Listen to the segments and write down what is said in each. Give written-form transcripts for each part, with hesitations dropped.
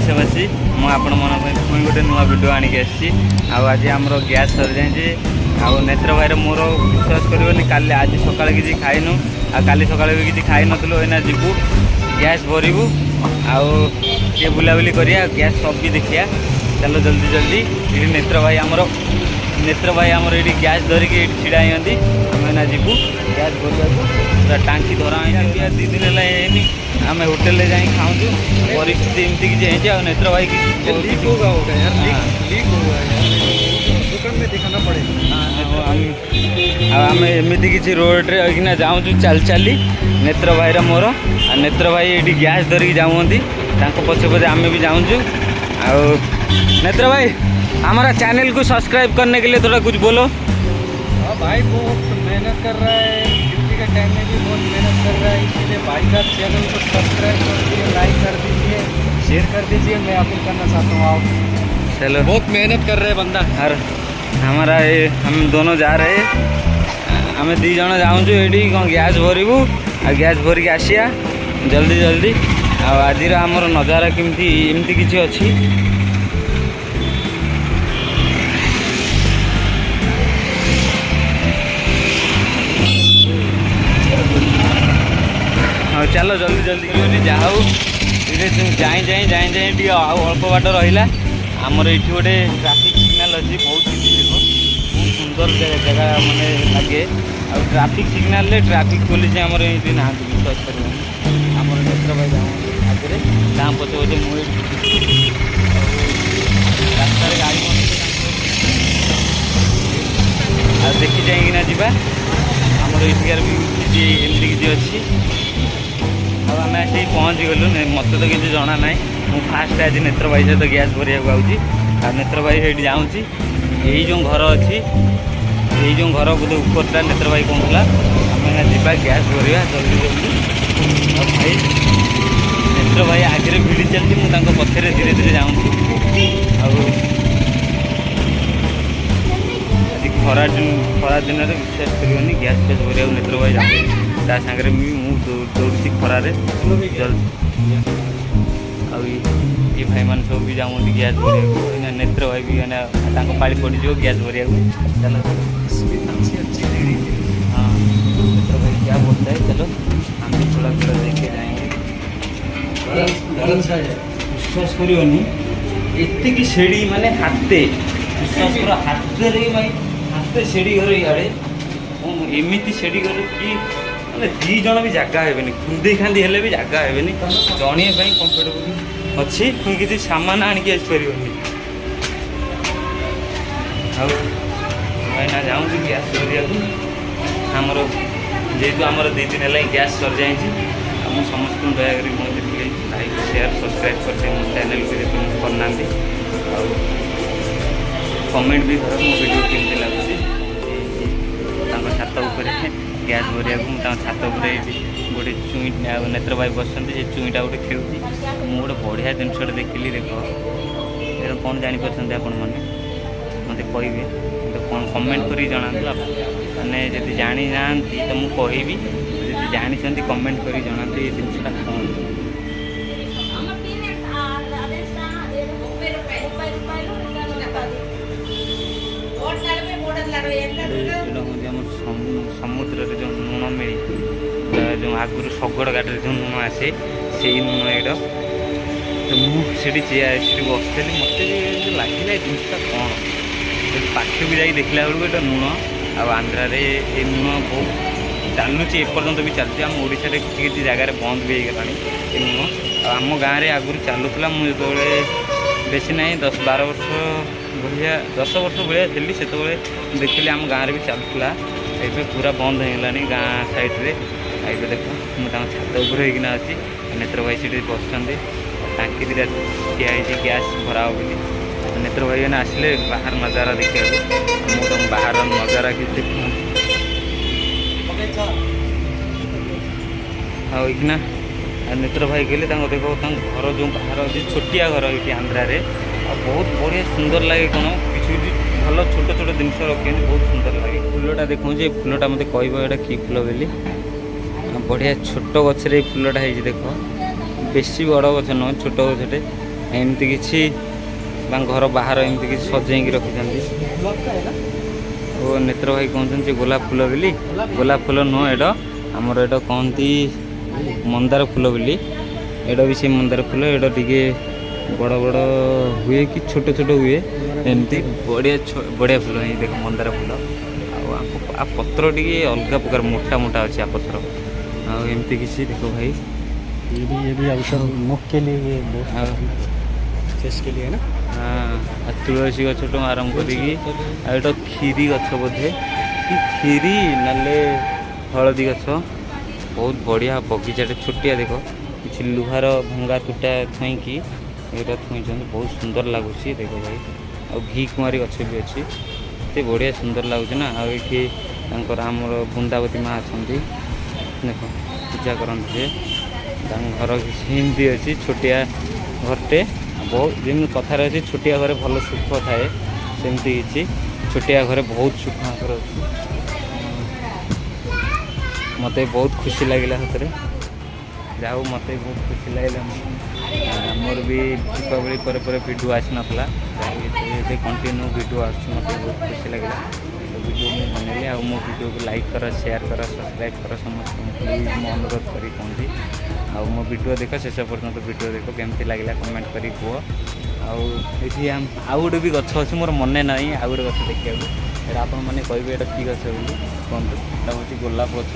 ଓଡ଼ିଶାବାସୀ ମୁଁ ଆପଣମାନଙ୍କ ପାଇଁ ପୁଣି ଗୋଟେ ନୂଆ ଭିଡ଼ିଓ ଆଣିକି ଆସିଛି। ଆଉ ଆଜି ଆମର ଗ୍ୟାସ୍ ସରିଯାଇଛି। ଆଉ ନେତ୍ର ଭାଇର ମୋର ବିଶ୍ୱାସ କରିବନି, କାଲି ଆଜି ସକାଳେ କିଛି ଖାଇନୁ, ଆଉ କାଲି ସକାଳେ ବି କିଛି ଖାଇନଥିଲୁ। ଏଇନା ଯିବୁ ଗ୍ୟାସ୍ ଭରିବୁ, ଆଉ ଟିକେ ବୁଲାବୁଲି କରିବା, ଗ୍ୟାସ୍ ସବ୍ ବି ଦେଖିବା। ଚାଲ ଜଲ୍ଦି ଜଲ୍ଦି। ଏଠି ନେତ୍ର ଭାଇ ଆମର ଏଠି ଗ୍ୟାସ୍ ଧରିକି ଏଠି ଛିଡ଼ା ହେଇଛନ୍ତି। ଆମେ ଏଇନା ଯିବୁ ଗ୍ୟାସ୍ ଭରିବାକୁ। ପୁରା ଟାଙ୍କି ଧରା ହେଇଛି। 2 ଦିନ ହେଲା ହେଇନି, ଆମେ ହୋଟେଲରେ ଯାଇ ଖାଉଛୁ। ପରିସ୍ଥିତି ଏମିତି କିଛି ହେଇଛି। ଆଉ ନେତ୍ର ଭାଇ ଆଉ ଆମେ ଏମିତି କିଛି ରୋଡ଼ରେ ଏଇକିନା ଯାଉଛୁ ଚାଲି ନେତ୍ର ଭାଇର ମୋର। ଆଉ ନେତ୍ର ଭାଇ ଏଇଠି ଗ୍ୟାସ୍ ଧରିକି ଯାଉଛନ୍ତି, ତାଙ୍କ ପଛେ पछे ଆମେ भी जाऊँचु। ଆଉ नेत्र भाई हमारा चैनल को सब्सक्राइब करने के लिए थोड़ा कुछ बोलो। हाँ भाई, बहुत मेहनत कर रहा है, ड्यूटी के टाइम में भी बहुत मेहनत कर रहा है, इसीलिए भाई का चैनल को सब्सक्राइब कर दीजिए, लाइक कर दीजिए, शेयर कर दीजिए। मैं अपील करना चाहता हूँ आप। चलो, बहुत मेहनत कर रहे हैं बंदा। और हमारा हम दोनों जा रहे, आम 2 जन जाऊँ ये कौन गैस भरबू, आ गैस भरिक आसिया जल्दी जल्दी। आज आमर नजारा केमती एमती किसी अच्छी। हाँ चलो जल्दी जल्दी जाऊ जाए अल्प बाट रहा। आमर ये गोटे ट्राफिक सिग्नाल अच्छी, बहुत किसी बहुत सुंदर जगह माने लगे। आ ट्राफिक सिग्नाल ट्राफिक पुलिस आमर ये ना विश्वास कर आमर नेत्र भाई आगे गाँ पचे पचे मुझे रास्तार गाड़ी देखी जाइना जावा। आमर ये भी एमती किसी अच्छी। आम आस पहुँची गलु, मत तो किसी जना ना। मु फास्ट आज नेत्र भाई सहित गैस भरिया आऊँगी। आ नेत्र भाई ये जाऊँगी, यही जो घर अच्छी, यही जो घर बोधे उपरटा नेत्र भाई कहला। आम जा गैस भरवा जल्दी जल्दी। और भाई नेत्र भाई आगे भिड़ी चलती, मुझे पछरे धीरे धीरे जाऊँगी। खरा दिन विश्वास करनी गैस फैस भरिया नेत्र भाई जाऊँगी। ता सागर दौड़ी खरारे जल्दी। ये भाई मान सब भी जाऊँ गैस भरिया। नेत्र भाई भी मैंने पाली पड़ जाओ गैस भरिया। चलो हाँ, नेत्र भाई क्या बोलता है, चलो हम भी थोड़ा थोड़ा देख के जाएंगे। विश्वास करनी एति सीढ़ी माने हाथे, विश्वास कर हाथे भाई हाथे सीढ़ी घर इे एमती सीढ़ी घर कि मैंने 2 जन भी जगह हेबे, खुंदे खांदी हेले भी जगह हेबे, जणिए कंफर्टेबल अच्छी। पुणी किसी सामान आणिक आसपार ना जाऊँ गैस भरिया। आमर जेहेतु आमर 2 दिन है गैस सर जाए। मुझे समस्त दयाकोरी मुझे लाइक शेयर सब्सक्राइब करते मो चैनल को करना। कमेंट भी कर मो वीडियो केमती लगुच। छात उपर गैस भरिया छात उपर गोटे चुई नेत्र भाई बस चुईटा गोटे खेलुची। मुझे बढ़िया जिनस देखिली। देख कौन जापर आपण मैंने मत कहे तो कौन कमेंट कर जना मैंने जब जानी ना तो मुझे कहबी, जब जानी कमेंट कर जना ये जिनसा कौन। समुद्र जो लुण मिली जो आगुरी शगड़ गाड़ी जो लुण आसे से लुण एटा। तो मुझे बसती मत लगे जिनसा कौन पाख भी जा देखला बेलू ये लुण। आंध्रा ये लुण बहुत चलुची एपर्तंत भी चलती। आम ओडिशा किसी जगार बंद भी होगा ये लुण। आम गाँव में आगुरी चलूला मुझे बेसी ना 10-12 वर्ष भाया 10 वर्ष भाया थी से देखिली आम गाँव में भी चलूला। ये पूरा बंद हो गलानी गाँ साइड्रे। ये देख मुझे छात उपर होना अच्छी। नेत्र भाई से बस टाँकी 2टा ठिया गैस भरा बोली। नेत्र भाई मैंने आसिले बाहर नजारा देखा। मुझे बाहर नजारा कि देखना। नेत्र भाई कहले देख घर जो बाहर अच्छी छोटिया घर ये आंध्रा रे बहुत बढ़िया सुंदर लगे। कौन किसी भल छोट छोट जिनस रखे बहुत सुंदर लगे। फूलटा देखो ये फूलटा मत कह कि फूल बोली बढ़िया छोट गचरे फूलटा है। देख बेसी बड़ गच नुह छोट गचटे एमती किसी घर बाहर एमती किसी सजेक रखी ओ नेत्र भाई कहते गोलाप फूल बोली गोलाप फूल नुह एट आमर एट कहती मंदार फूल बोली एटा भी से मंदार फूल एटा टिके बड़ बड़ हुए कि छोट छोट हुए एमती बढ़िया बढ़िया फूल है देख मंदार फूल आ पत्र टी अलग प्रकार मोटा मोटा अच्छे आ पत्र आमती किसी देखो भाई ये भी औषध मुख के लिए ये फेस के लिए है ना। हाँ तुलसी गछ तो आरम्भ कर खीरी गछ बोधे कि खीरी नाले हलदी गछ बहुत बढ़िया बगीचाटे छोटिया देख किसी लुहार भंगा तुटा थुईकी यहाँ थुई बहुत सुंदर लगुच देख भाई आ घी कुमारी गछ भी अच्छी एत बढ़िया सुंदर लगुच ना आखिर आमर बृंदावती माँ अच्छा देख पूजा करते घर किसी अच्छी छोटिया घरटे बहुत जमी कथार अच्छी छोटिया घरे भल सुख थाए सेमती किसी छोटिया घरे बहुत सुख अच्छी मत बहुत खुशी लगे सतरे जाऊ मत बहुत खुशी लगे मोर भी दीपावली पर वीडियो आसी नाला कंटिन्यू वीडियो आस मत बहुत खुशी लगे तो वीडियो मुझे बनैली आ मो वीडियो को लाइक कर शेयर कर सब्सक्राइब कर समस्त प्लीज मो अनुरोध करी कहती आ मो वीडियो देख शेष पर्यटन वीडियो देख केमती लगे कमेंट करी कह आउे आउ गोटे भी गछ अच्छे मोर मन ना आउ गोटे गछ देखा आप कहे ये कि गछ बोली कहतु यहाँ हूँ गोलाप गछ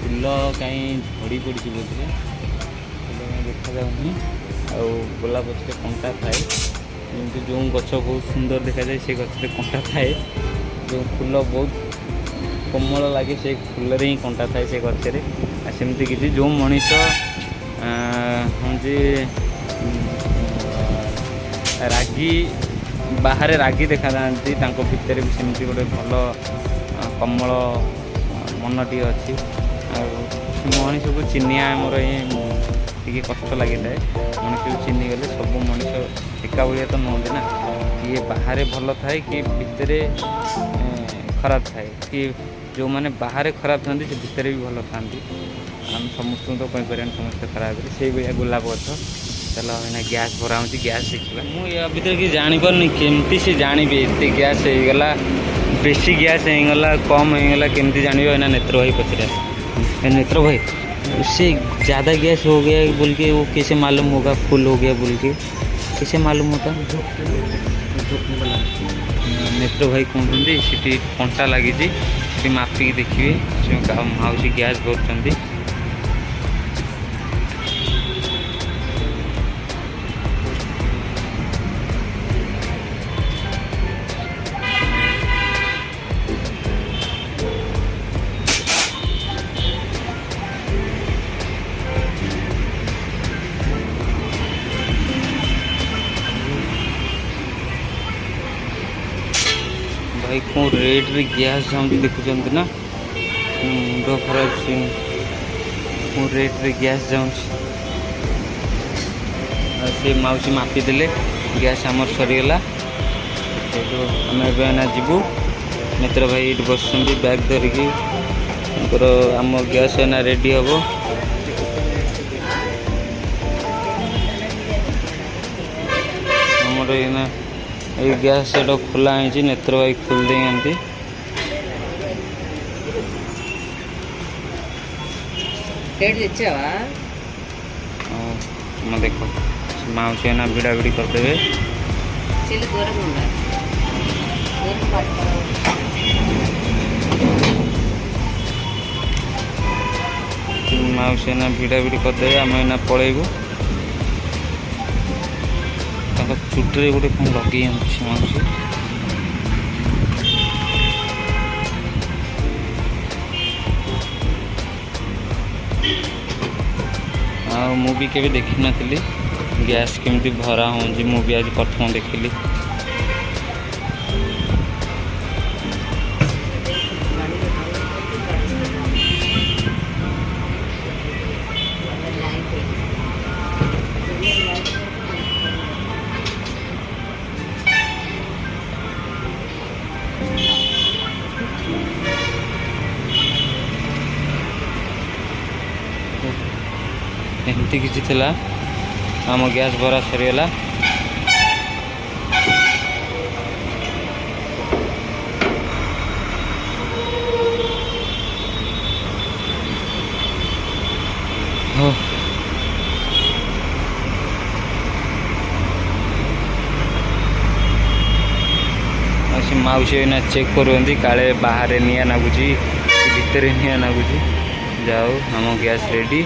फूल कहीं झड़ी पड़ी बोधे फूल देखा जाऊनी आ गोलाप गछे कंटा थाए जमी जो गछ बहुत सुंदर देखा जाए से गछे कंटा थाए जो फूल बहुत कोमल लगे से फूल ही कंटा थाए से गचरे सेमती किसी जो मनीष हूँ रागी बाहर रागी देखा जाती भितर भी सेमती गोटे भल कमल मनटी अच्छी मनीष को चिन्हिया आमर ये कष्ट लगी था मनीष को चिन्ह गले सब मनीष एका भाया तो नुहति ना किए बाहर भल थाए कि भितर खराब थाए कि जो मैंने बाहर खराब था से भितर भी भल था आम समस्त तो कहीपर समस्त खराब से भाया गोलाप गछ चलो है गैस भरा हो गैस देखा मुझे या भर कि जापार केमती से जानवी एत गैस होगला बेसी गैस होगला कम होगला केमती जानवे है नेत्र भाई पचर नेत्र भाई उससे ज़्यादा गैस हो गया बोल के वो कैसे मालूम होगा फुल हो गया बोल के कैसे मालूम होता नेत्र भाई कहते सीटी कंटा लगी मापिकी देखिए माउसी गैस भरती भाई कौन रेट रे गैस जाऊँगी देखुं ना मुंड खराब कौन रेट रे गैस जाऊँ से मौसी मापी देले गैस आमर सरीगला आम एना जीवु नेत्र भाई ये बस बैग धरिकी आम गैस एना रेडी हम आमर एना ये गैस सेट खोला है नेत्र भाई खोल देंगे देखो मौसी ना भिड़ा भिड़ी करदे मौसी ना भिड़ा भिड़ी करदे आम एना पलैबू चुटे गोटे कौन लगे मौसी मुझे केवे देखी नी गैस केमती भरा हूँ मुझे आज प्रथम देखिली एमती किसी थिला आम गैस भरा सरीगला माउसी एना चेक करूँगी काले बाहर निआ नागुची भितर निआ नागुची जाओ आम गैस रेडी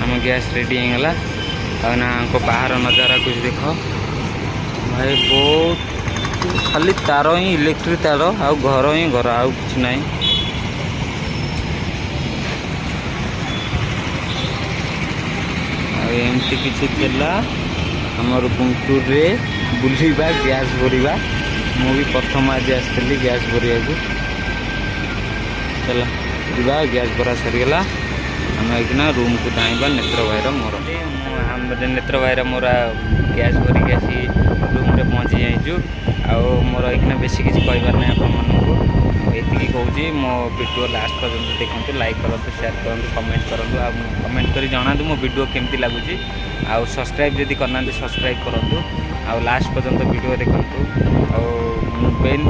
आम गैस रेडी होगा ना बाहर नजारा कुछ देख भाई बहुत खाली तार ही इलेक्ट्रिक तार आउ घर ही घर आउ कुछ नहीं एमती किसी आमर गुंटूर रे बुलवा गैस भरवा मु भी प्रथम आज आसती गैस भरिया चल जा गैस भरा सरीगला आम एक रूम को धाइबा नेत्र भाईर मोर नेत्र भाईर मोर गैस भरिक आसी रूम रे पहुँची जाइचु आउ मोर एक बेसी किसी कहबार ना आपण मानू ये कहूँ मो वीडियो लास्ट पर्यंत देखते लाइक करूँ शेयर करूँ कमेंट करूँ कमेंट कर जनातु मो वीडियो केमती लगुच आउ सब्सक्राइब जदि करना सब्सक्राइब करूँ आउ लास्ट पर्यंत वीडियो देखूँ आउ बेल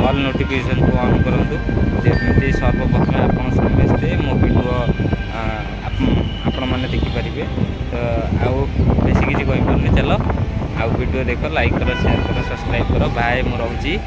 ऑल नोटिफिकेशन को ऑन करूँ जमी सर्वप्रथम आप समस्ते मो वीडियो आपण मैंने देखिपारे तो आउ बेसी किसी कहीपर चलो आउ वीडियो देख लाइक कर शेयर कर सब्सक्राइब कर बाय मु रहुची।